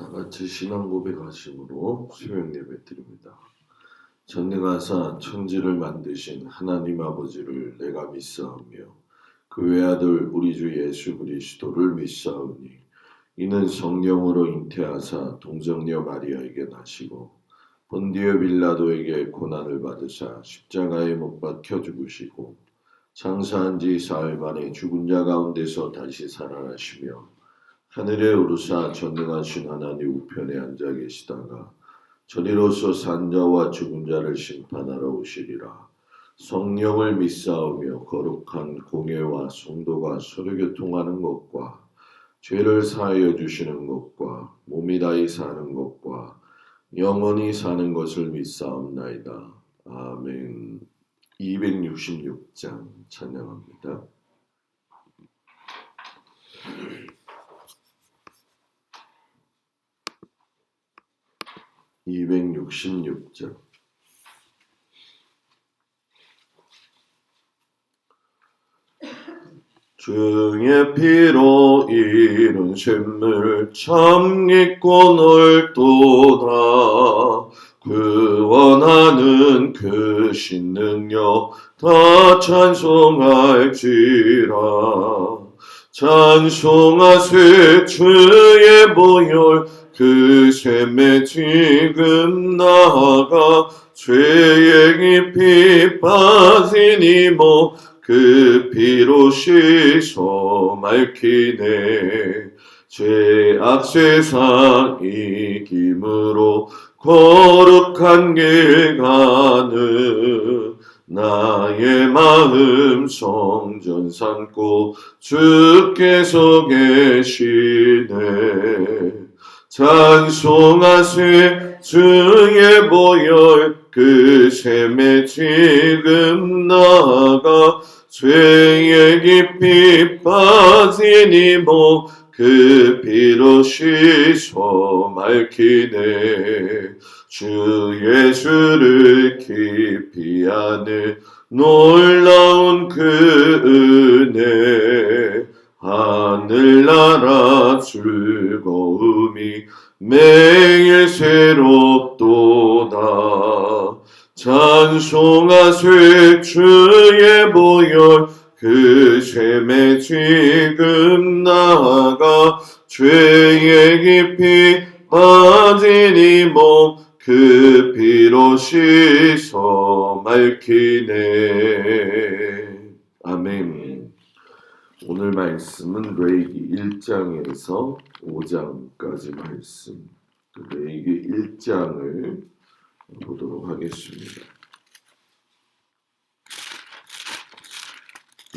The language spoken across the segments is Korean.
다 같이 신앙 고백하심으로 수요 예배 드립니다. 전능하사 천지를 만드신 하나님 아버지를 내가 믿사오며 그 외아들 우리 주 예수 그리스도를 믿사오니 이는 성령으로 잉태하사 동정녀 마리아에게 나시고 본디오 빌라도에게 고난을 받으사 십자가에 못 박혀 죽으시고 장사한 지 사흘 만에 죽은 자 가운데서 다시 살아나시며 하늘에 오르사 전능하신 하나님 우편에 앉아 계시다가 저리로서 산자와 죽은 자를 심판하러 오시리라. 성령을 믿사오며 거룩한 공예와 성도가 서로 교통하는 것과 죄를 사하여 주시는 것과 몸이 다히 사는 것과 영원히 사는 것을 믿사옵나이다. 아멘. 266장 찬양합니다. (266장) 주의 피로 이룬 샘물 참 깊고 넓도다. 구원하는 그 신능력 다 찬송할지라. 찬송하세 주의 보혈 그 샘에 지금 나아가 죄에 깊이 빠진 이모 그 피로 씻어 맑히네. 죄악 세상 이김으로 거룩한 길 가는 나의 마음 성전 삼고 주께서 계시네. 찬송하세 주의 보혈 그 샘에 지금 나아가 죄에 깊이 빠진 이모 그 피로 씻어 맑히네. 주 예수를 깊이 아는 놀라운 그 은혜 하늘나라 즐거움이 매일 새롭도다. 찬송하세 주의 보혈 그 샘에 지금 나아가 죄에 깊이 빠진 이 몸 그 피로 씻어 맑히네. 아멘. 오늘 말씀은 레위기 1장에서 5장까지 말씀, 레위기 1장을 보도록 하겠습니다.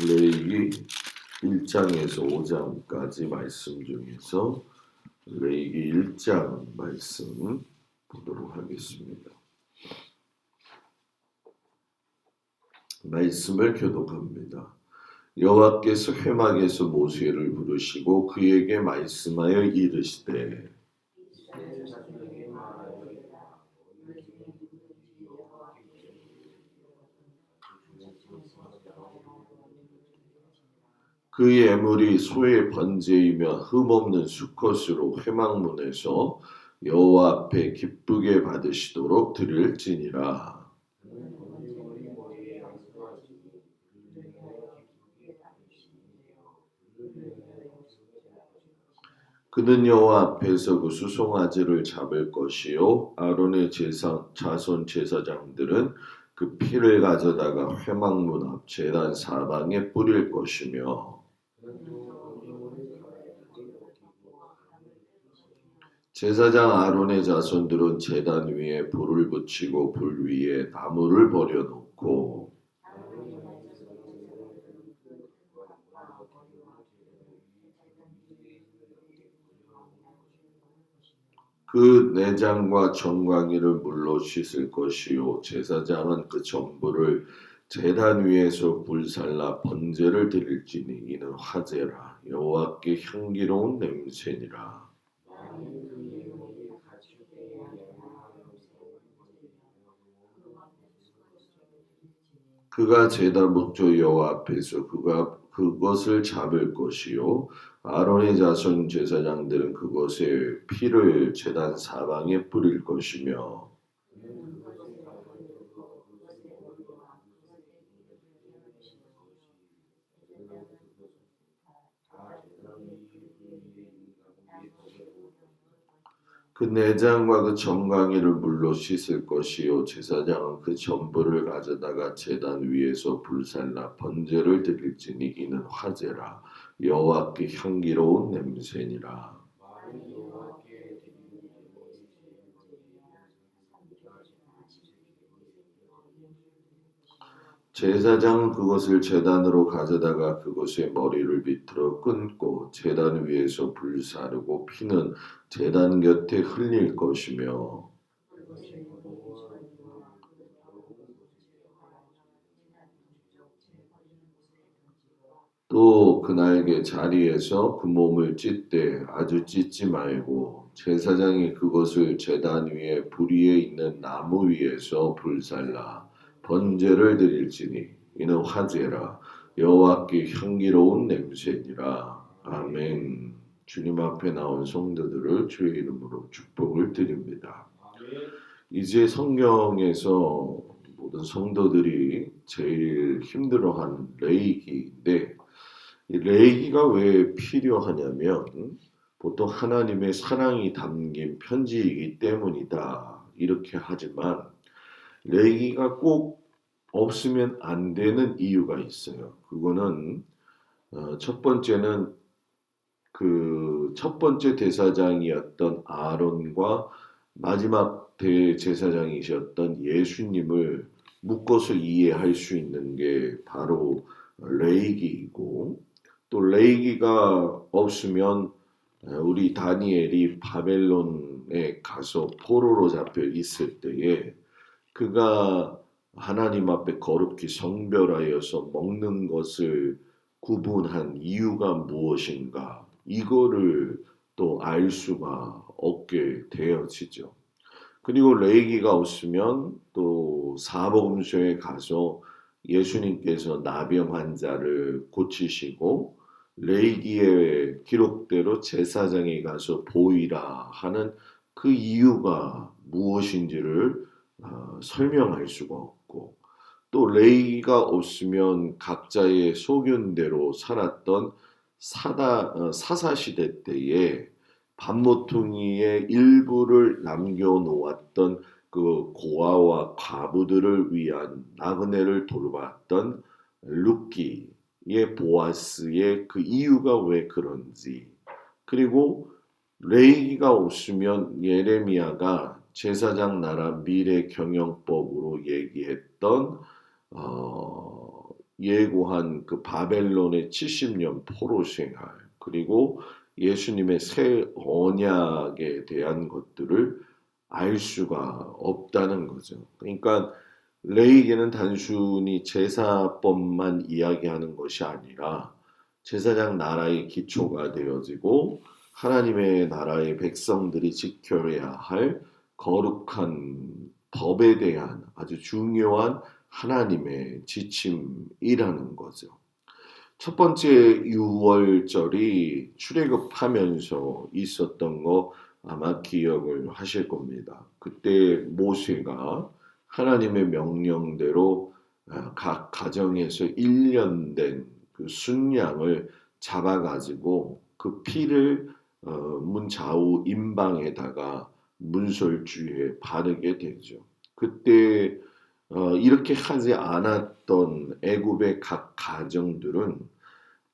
레위기 1장에서 5장까지 말씀 중에서 레위기 1장 말씀 보도록 하겠습니다. 말씀을 교독합니다. 여호와께서 회막에서 모세를 부르시고 그에게 말씀하여 이르시되 그 예물이 소의 번제이며 흠없는 수컷으로 회막문에서 여호와 앞에 기쁘게 받으시도록 드릴지니라. 그는 여호와 앞에서 그 수송아지를 잡을 것이요 아론의 자손 제사장들은 그 피를 가져다가 회막문 앞 제단 사방에 뿌릴 것이며 제사장 아론의 자손들은 제단 위에 불을 붙이고 불 위에 나무를 버려놓고 그 내장과 정강이를 물로 씻을 것이요 제사장은 그 전부를 제단 위에서 불살라 번제를 드릴지니 이는 화제라 여호와께 향기로운 냄새니라. 그가 제단 목조 여호와 앞에서 그것을 잡을 것이요 아론의 자손 제사장들은 그것의 피를 제단 사방에 뿌릴 것이며 그 내장과 그 정강이를 물로 씻을 것이요 제사장은 그 전부를 가져다가 제단 위에서 불살라 번제를 드릴지니 이는 화제라 여호와께 향기로운 냄새니라. 제사장은 그것을 제단으로 가져다가 그것의 머리를 비틀어 끊고 제단 위에서 불사르고 피는 제단 곁에 흘릴 것이며 또 그날개 자리에서 그 몸을 찢되 아주 찢지 말고 제사장이 그것을 제단 위에 불 위에 있는 나무 위에서 불살라 번제를 드릴지니 이는 화제라 여호와께 향기로운 냄새니라. 아멘. 주님 앞에 나온 성도들을 주의 이름으로 축복을 드립니다. 이제 성경에서 모든 성도들이 제일 힘들어하는 레이기인데 이 레이기가 왜 필요하냐면 보통 하나님의 사랑이 담긴 편지이기 때문이다 이렇게 하지만 레이기가 꼭 없으면 안 되는 이유가 있어요. 그거는 첫 번째는 그 첫 번째 대사장이었던 아론과 마지막 대제사장이셨던 예수님을 묶어서 이해할 수 있는 게 바로 레이기이고 또 레이기가 없으면 우리 다니엘이 바벨론에 가서 포로로 잡혀 있을 때에 그가 하나님 앞에 거룩히 성별하여서 먹는 것을 구분한 이유가 무엇인가 이거를 또 알 수가 없게 되어지죠. 그리고 레이기가 없으면 또 사복음서에 가서 예수님께서 나병 환자를 고치시고 레이기의 기록대로 제사장에 가서 보이라 하는 그 이유가 무엇인지를 설명할 수가 없고 또 레이기가 없으면 각자의 소견대로 살았던 사사시대 때에 밤모퉁이의 일부를 남겨놓았던 그 고아와 과부들을 위한 나그네를 돌봤던 룻기의 보아스의 그 이유가 왜 그런지 그리고 레이기가 없으면 예레미야가 제사장 나라 미래 경영법으로 얘기했던 예고한 그 바벨론의 70년 포로 생활 그리고 예수님의 새 언약에 대한 것들을 알 수가 없다는 거죠. 그러니까 레위기는 단순히 제사법만 이야기하는 것이 아니라 제사장 나라의 기초가 되어지고 하나님의 나라의 백성들이 지켜야 할 거룩한 법에 대한 아주 중요한 하나님의 지침이라는 거죠. 첫 번째 유월절이 출애굽하면서 있었던 거 아마 기억을 하실 겁니다. 그때 모세가 하나님의 명령대로 각 가정에서 1년 된 그 순양을 잡아가지고 그 피를 문 좌우 임방에다가 문설주에 바르게 되죠. 그때 이렇게 하지 않았던 애굽의 각 가정들은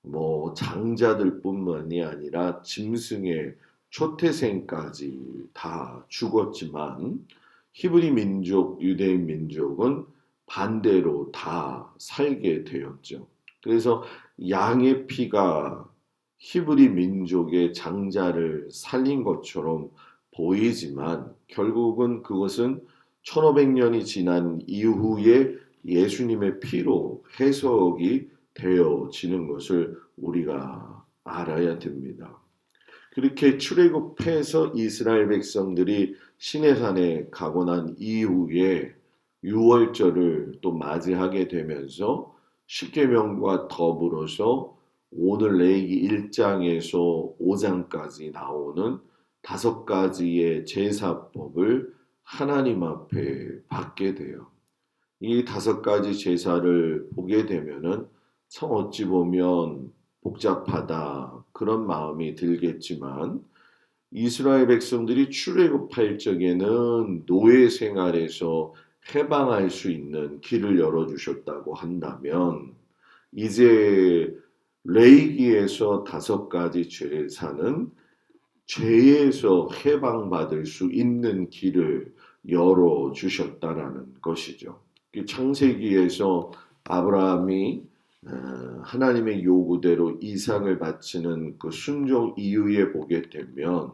뭐 장자들뿐만이 아니라 짐승의 초태생까지 다 죽었지만 히브리 민족, 유대인 민족은 반대로 다 살게 되었죠. 그래서 양의 피가 히브리 민족의 장자를 살린 것처럼 보이지만 결국은 그것은 1500년이 지난 이후에 예수님의 피로 해석이 되어지는 것을 우리가 알아야 됩니다. 그렇게 출애굽해서 이스라엘 백성들이 시내산에 가고 난 이후에 유월절을 또 맞이하게 되면서 십계명과 더불어서 오늘 레위기 1장에서 5장까지 나오는 5가지의 제사법을 하나님 앞에 받게 돼요. 이 5가지 제사를 보게 되면은 참 어찌 보면 복잡하다 그런 마음이 들겠지만 이스라엘 백성들이 출애굽할 적에는 노예 생활에서 해방할 수 있는 길을 열어주셨다고 한다면 이제 레위기에서 5가지 제사는 죄에서 해방받을 수 있는 길을 열어주셨다라는 것이죠. 창세기에서 아브라함이 하나님의 요구대로 이삭을 바치는 그 순종 이후에 보게 되면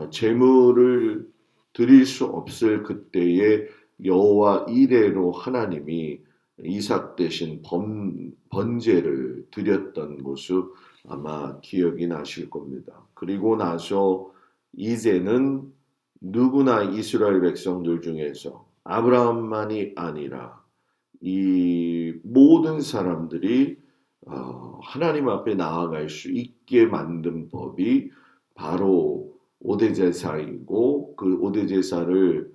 제물을 드릴 수 없을 그때에 여호와 이레로 하나님이 이삭 대신 번제를 드렸던 모습 아마 기억이 나실 겁니다. 그리고 나서 이제는 누구나 이스라엘 백성들 중에서 아브라함만이 아니라 이 모든 사람들이 하나님 앞에 나아갈 수 있게 만든 법이 바로 오대제사이고 그 오대제사를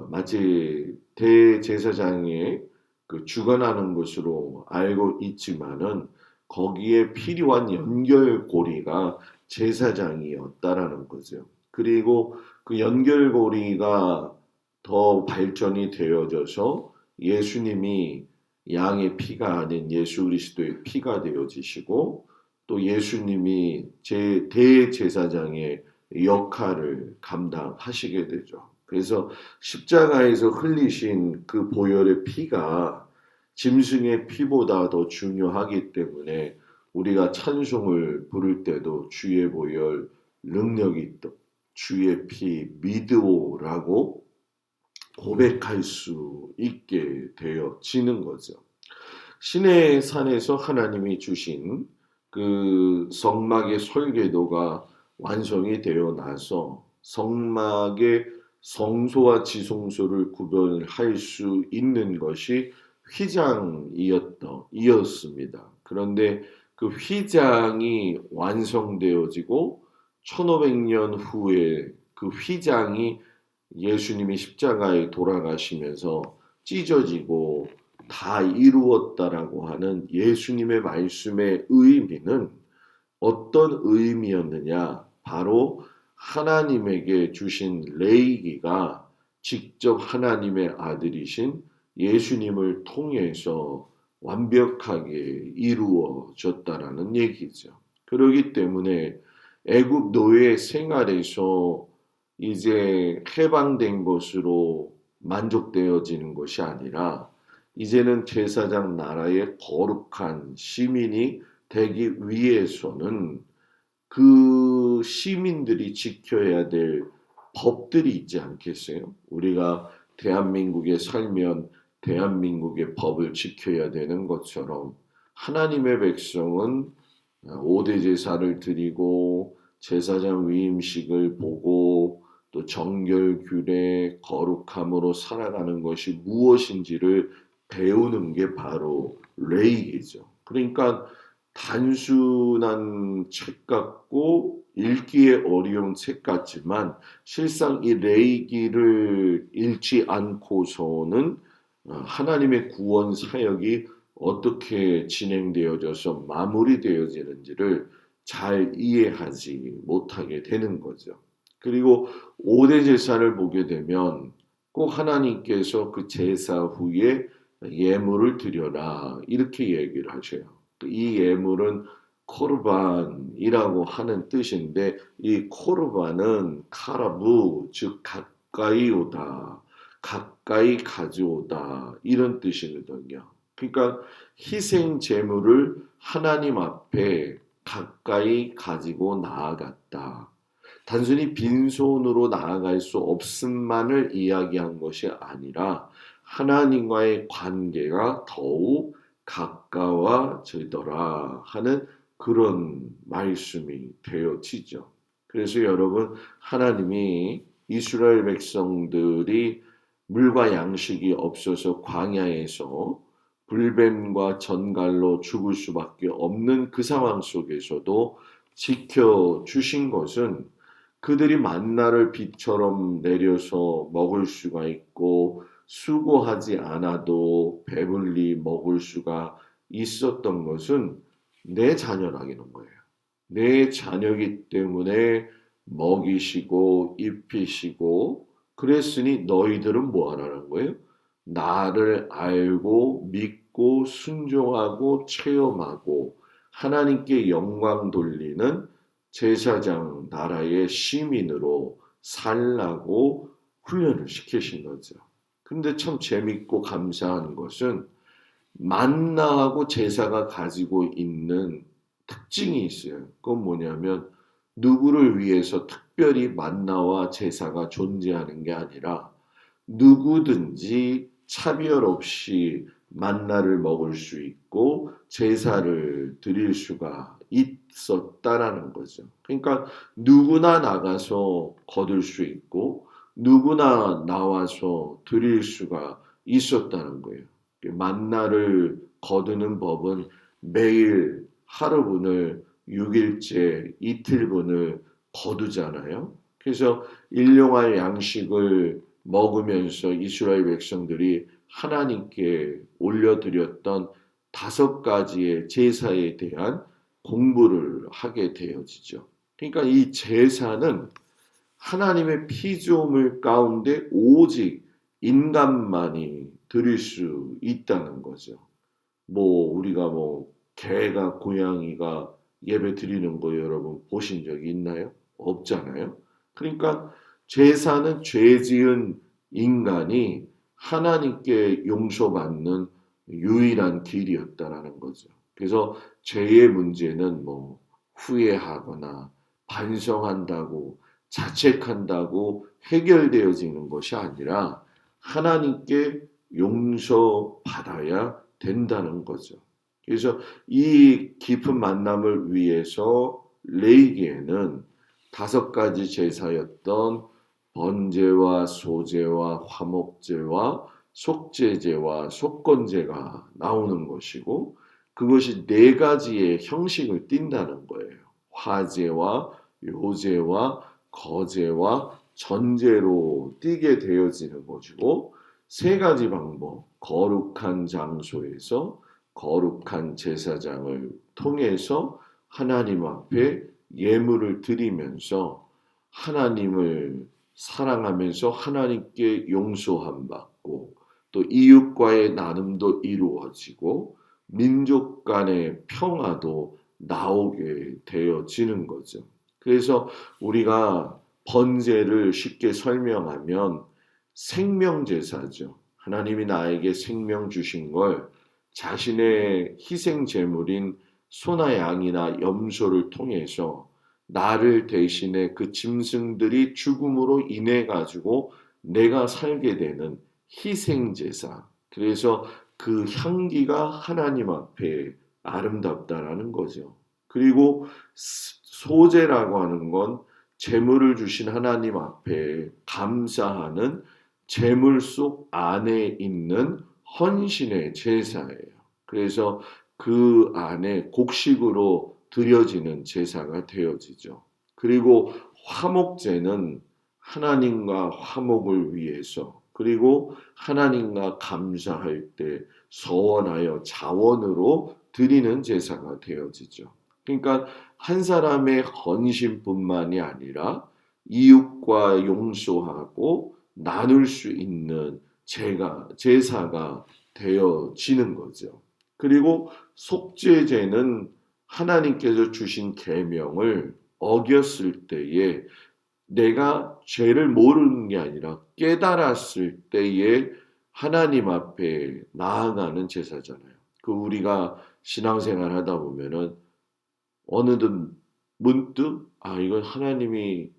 마치 대제사장의 그 주관하는 것으로 알고 있지만은 거기에 필요한 연결고리가 제사장이었다라는 거죠. 그리고 그 연결고리가 더 발전이 되어져서 예수님이 양의 피가 아닌 예수 그리스도의 피가 되어지시고 또 예수님이 대제사장의 역할을 감당하시게 되죠. 그래서 십자가에서 흘리신 그 보혈의 피가 짐승의 피보다 더 중요하기 때문에 우리가 찬송을 부를 때도 주의 보혈 능력이 있다. 주의 피 믿으오라고 고백할 수 있게 되어지는 거죠. 신의 산에서 하나님이 주신 그 성막의 설계도가 완성이 되어 나서 성막의 성소와 지성소를 구별할 수 있는 것이 휘장이었습니다. 그런데 그 휘장이 완성되어지고 1500년 후에 그 휘장이 예수님이 십자가에 돌아가시면서 찢어지고 다 이루었다라고 하는 예수님의 말씀의 의미는 어떤 의미였느냐? 바로 하나님에게 주신 레위기가 직접 하나님의 아들이신 예수님을 통해서 완벽하게 이루어졌다라는 얘기죠. 그렇기 때문에 애굽 노예 생활에서 이제 해방된 것으로 만족되어지는 것이 아니라 이제는 제사장 나라의 거룩한 시민이 되기 위해서는 그 시민들이 지켜야 될 법들이 있지 않겠어요? 우리가 대한민국에 살면 대한민국의 법을 지켜야 되는 것처럼 하나님의 백성은 5대 제사를 드리고 제사장 위임식을 보고 또 정결 규례 거룩함으로 살아가는 것이 무엇인지를 배우는 게 바로 레위기죠. 그러니까 단순한 책 같고 읽기에 어려운 책 같지만 실상 이 레위기를 읽지 않고서는 하나님의 구원 사역이 어떻게 진행되어져서 마무리되어지는지를 잘 이해하지 못하게 되는 거죠. 그리고 5대 제사를 보게 되면 꼭 하나님께서 그 제사 후에 예물을 드려라 이렇게 얘기를 하셔요. 이 예물은 코르반이라고 하는 뜻인데 이 코르반은 카라부 즉 가까이 오다 가까이 가져오다 이런 뜻이거든요. 그러니까 희생 제물을 하나님 앞에 가까이 가지고 나아갔다. 단순히 빈손으로 나아갈 수 없음만을 이야기한 것이 아니라 하나님과의 관계가 더욱 가까워지더라 하는 그런 말씀이 되어지죠. 그래서 여러분 하나님이 이스라엘 백성들이 물과 양식이 없어서 광야에서 불뱀과 전갈로 죽을 수밖에 없는 그 상황 속에서도 지켜주신 것은 그들이 만나를 비처럼 내려서 먹을 수가 있고 수고하지 않아도 배불리 먹을 수가 있었던 것은 내 자녀라는 거예요. 내 자녀이기 때문에 먹이시고 입히시고 그랬으니 너희들은 뭐 하라는 거예요? 나를 알고 믿고 순종하고 체험하고 하나님께 영광 돌리는 제사장 나라의 시민으로 살라고 훈련을 시키신 거죠. 근데 참 재밌고 감사한 것은 만나하고 제사가 가지고 있는 특징이 있어요. 그건 뭐냐면 누구를 위해서 특별히 만나와 제사가 존재하는 게 아니라 누구든지 차별 없이 만나를 먹을 수 있고 제사를 드릴 수가 있었다라는 거죠. 그러니까 누구나 나가서 거둘 수 있고 누구나 나와서 드릴 수가 있었다는 거예요. 만나를 거두는 법은 매일 하루분을 6일째 이틀분을 거두잖아요. 그래서 일용할 양식을 먹으면서 이스라엘 백성들이 하나님께 올려드렸던 5가지의 제사에 대한 공부를 하게 되어지죠. 그러니까 이 제사는 하나님의 피조물 가운데 오직 인간만이 드릴 수 있다는 거죠. 우리가 개가 고양이가 예배 드리는 거 여러분 보신 적이 있나요? 없잖아요. 그러니까 제사는 죄 지은 인간이 하나님께 용서받는 유일한 길이었다라는 거죠. 그래서 죄의 문제는 후회하거나 반성한다고 자책한다고 해결되어지는 것이 아니라 하나님께 용서받아야 된다는 거죠. 그래서 이 깊은 만남을 위해서 레위기에는 5가지 제사였던 번제와 소제와 화목제와 속죄제와 속건제가 나오는 것이고 그것이 4가지의 형식을 띈다는 거예요. 화제와 요제와 거제와 전제로 띄게 되어지는 것이고 3가지 방법, 거룩한 장소에서 거룩한 제사장을 통해서 하나님 앞에 예물을 드리면서 하나님을 사랑하면서 하나님께 용서함 받고 또 이웃과의 나눔도 이루어지고 민족 간의 평화도 나오게 되어지는 거죠. 그래서 우리가 번제를 쉽게 설명하면 생명제사죠. 하나님이 나에게 생명 주신 걸 자신의 희생 제물인 소나 양이나 염소를 통해서 나를 대신해 그 짐승들이 죽음으로 인해 가지고 내가 살게 되는 희생제사. 그래서 그 향기가 하나님 앞에 아름답다라는 거죠. 그리고 소제라고 하는 건 제물을 주신 하나님 앞에 감사하는 제물 속 안에 있는 헌신의 제사예요. 그래서 그 안에 곡식으로 드려지는 제사가 되어지죠. 그리고 화목제는 하나님과 화목을 위해서 그리고 하나님과 감사할 때 서원하여 자원으로 드리는 제사가 되어지죠. 그러니까 한 사람의 헌신뿐만이 아니라 이웃과 용서하고 나눌 수 있는 제사가 되어지는 거죠. 그리고 속죄제는 하나님께서 주신 계명을 어겼을 때에 내가 죄를 모르는 게 아니라 깨달았을 때에 하나님 앞에 나아가는 제사잖아요. 우리가 신앙생활 하다 보면은 어느덧 문득 이건 하나님이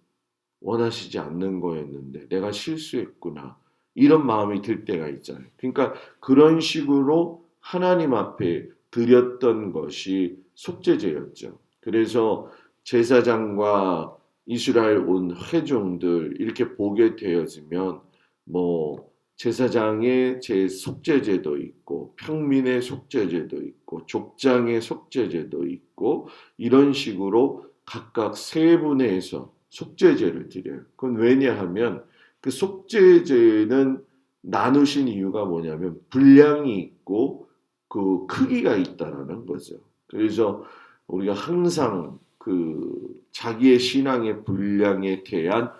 원하시지 않는 거였는데 내가 실수했구나. 이런 마음이 들 때가 있잖아요. 그러니까 그런 식으로 하나님 앞에 드렸던 것이 속죄제였죠. 그래서 제사장과 이스라엘 온 회중들 이렇게 보게 되어지면 제사장의 속죄제도 있고 평민의 속죄제도 있고 족장의 속죄제도 있고 이런 식으로 각각 세 분야에서 속죄제를 드려요. 그건 왜냐하면 그 속죄제는 나누신 이유가 뭐냐면 분량이 있고 그 크기가 있다라는 거죠. 그래서 우리가 항상 그 자기의 신앙의 분량에 대한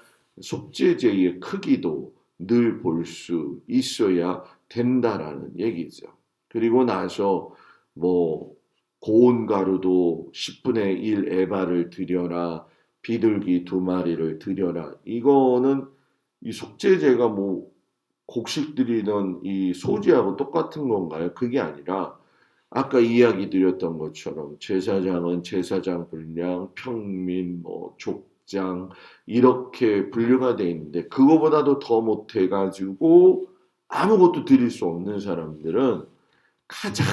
속죄제의 크기도 늘 볼 수 있어야 된다라는 얘기죠. 그리고 나서 뭐 고운 가루도 10분의 1 에바를 드려라, 비둘기 2마리를 드려라. 이거는 이 속죄제가 뭐 곡식 드리던 이 소제하고 똑같은 건가요? 그게 아니라 아까 이야기 드렸던 것처럼 제사장은 제사장 분량, 평민, 뭐 족장 이렇게 분류가 돼 있는데 그거보다도 더 못해가지고 아무것도 드릴 수 없는 사람들은 가장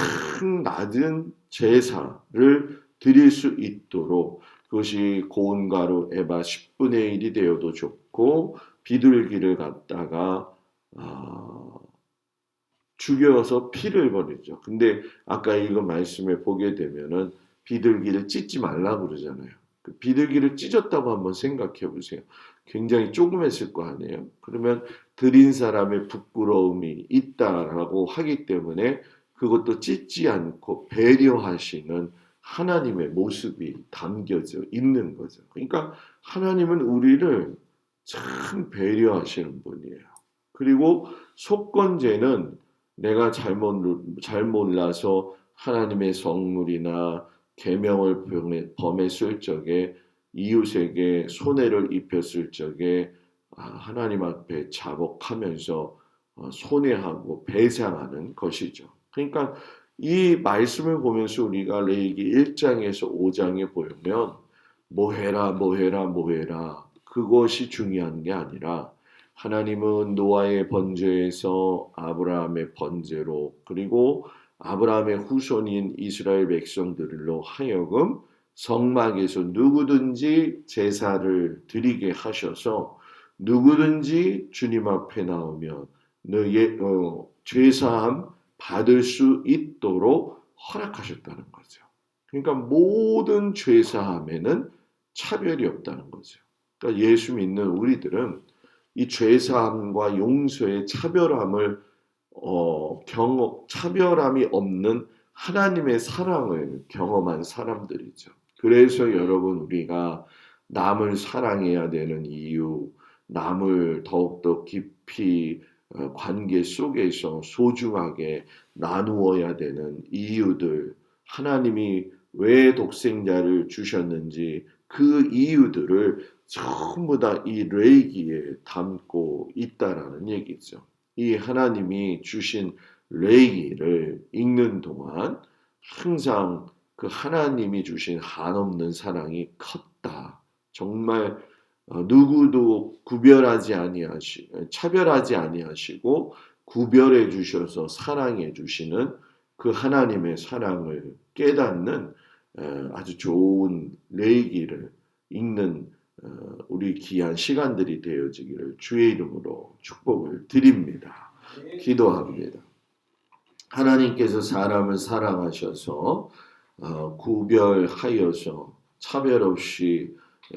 낮은 제사를 드릴 수 있도록 그것이 고운 가루 에바 10분의 1이 되어도 좋고 비둘기를 갖다가 죽여서 피를 버리죠. 근데 아까 읽은 말씀에 보게 되면은 비둘기를 찢지 말라고 그러잖아요. 그 비둘기를 찢었다고 한번 생각해 보세요. 굉장히 조그맸을 거 아니에요. 그러면 드린 사람의 부끄러움이 있다라고 하기 때문에 그것도 찢지 않고 배려하시는 하나님의 모습이 담겨져 있는 거죠. 그러니까 하나님은 우리를 참 배려하시는 분이에요. 그리고 속건제는 내가 잘 몰라서 하나님의 성물이나 계명을 범했을 적에 이웃에게 손해를 입혔을 적에 하나님 앞에 자복하면서 손해하고 배상하는 것이죠. 그러니까 이 말씀을 보면서 우리가 레위기 1장에서 5장에 보면 뭐 해라 뭐 해라 뭐 해라 그것이 중요한 게 아니라 하나님은 노아의 번제에서 아브라함의 번제로 그리고 아브라함의 후손인 이스라엘 백성들로 하여금 성막에서 누구든지 제사를 드리게 하셔서 누구든지 주님 앞에 나오면 죄사함 받을 수 있도록 허락하셨다는 거죠. 그러니까 모든 죄사함에는 차별이 없다는 거죠. 그러니까 예수 믿는 우리들은 이 죄사함과 용서의 차별함이 없는 하나님의 사랑을 경험한 사람들이죠. 그래서 여러분 우리가 남을 사랑해야 되는 이유, 남을 더욱더 깊이 관계 속에서 소중하게 나누어야 되는 이유들, 하나님이 왜 독생자를 주셨는지 그 이유들을 전부 다 이 레위기에 담고 있다라는 얘기죠. 이 하나님이 주신 레위기를 읽는 동안 항상 그 하나님이 주신 한없는 사랑이 컸다. 정말 누구도 차별하지 아니하시고 구별해 주셔서 사랑해 주시는 그 하나님의 사랑을 깨닫는 아주 좋은 레위기를 읽는 우리 귀한 시간들이 되어지기를 주의 이름으로 축복을 드립니다. 기도합니다. 하나님께서 사람을 사랑하셔서 구별하여서 차별 없이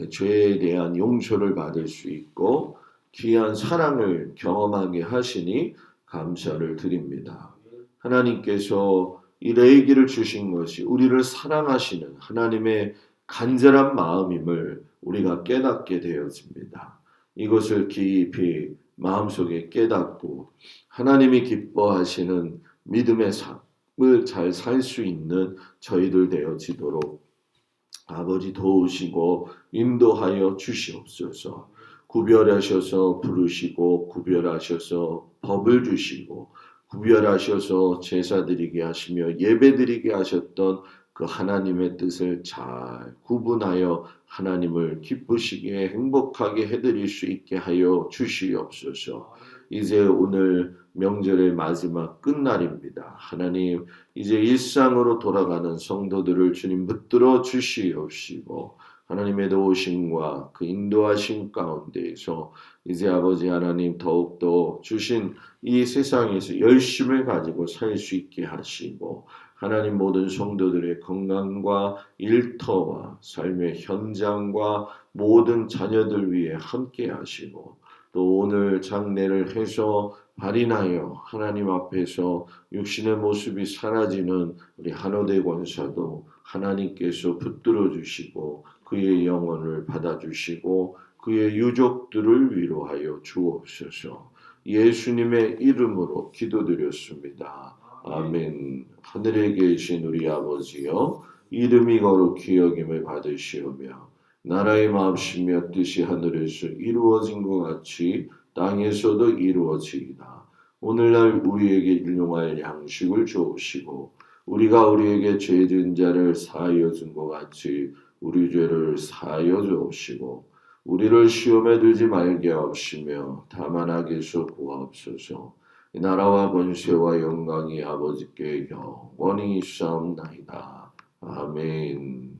죄에 대한 용서를 받을 수 있고 귀한 사랑을 경험하게 하시니 감사를 드립니다. 하나님께서 이 레위기를 주신 것이 우리를 사랑하시는 하나님의 간절한 마음임을 우리가 깨닫게 되었습니다. 이것을 깊이 마음속에 깨닫고 하나님이 기뻐하시는 믿음의 삶을 잘 살 수 있는 저희들 되어지도록 아버지 도우시고 인도하여 주시옵소서. 구별하셔서 부르시고 구별하셔서 법을 주시고 구별하셔서 제사드리게 하시며 예배드리게 하셨던 그 하나님의 뜻을 잘 구분하여 하나님을 기쁘시게 행복하게 해드릴 수 있게 하여 주시옵소서. 이제 오늘 명절의 마지막 끝날입니다. 하나님 이제 일상으로 돌아가는 성도들을 주님 붙들어 주시옵시고 하나님의 도우심과 그 인도하심 가운데에서 이제 아버지 하나님 더욱더 주신 이 세상에서 열심을 가지고 살 수 있게 하시고 하나님 모든 성도들의 건강과 일터와 삶의 현장과 모든 자녀들 위해 함께 하시고 또 오늘 장례를 해서 발인하여 하나님 앞에서 육신의 모습이 사라지는 우리 한호대 권사도 하나님께서 붙들어 주시고 그의 영혼을 받아주시고 그의 유족들을 위로하여 주옵소서. 예수님의 이름으로 기도드렸습니다. 아멘. 하늘에 계신 우리 아버지여 이름이 거룩히 여김을 받으시오며 나라의 마음이며 뜻이 하늘에서 이루어진 것 같이 땅에서도 이루어지이다. 오늘날 우리에게 일용할 양식을 주옵시고 우리가 우리에게 죄진 자를 사하여 준 것 같이 우리 죄를 사하여 주옵시고 우리를 시험에 들지 말게 하옵시며 다만 악에서 구하옵소서. 나라와 권세와 영광이 아버지께 영원히 있사옵나이다. 아멘.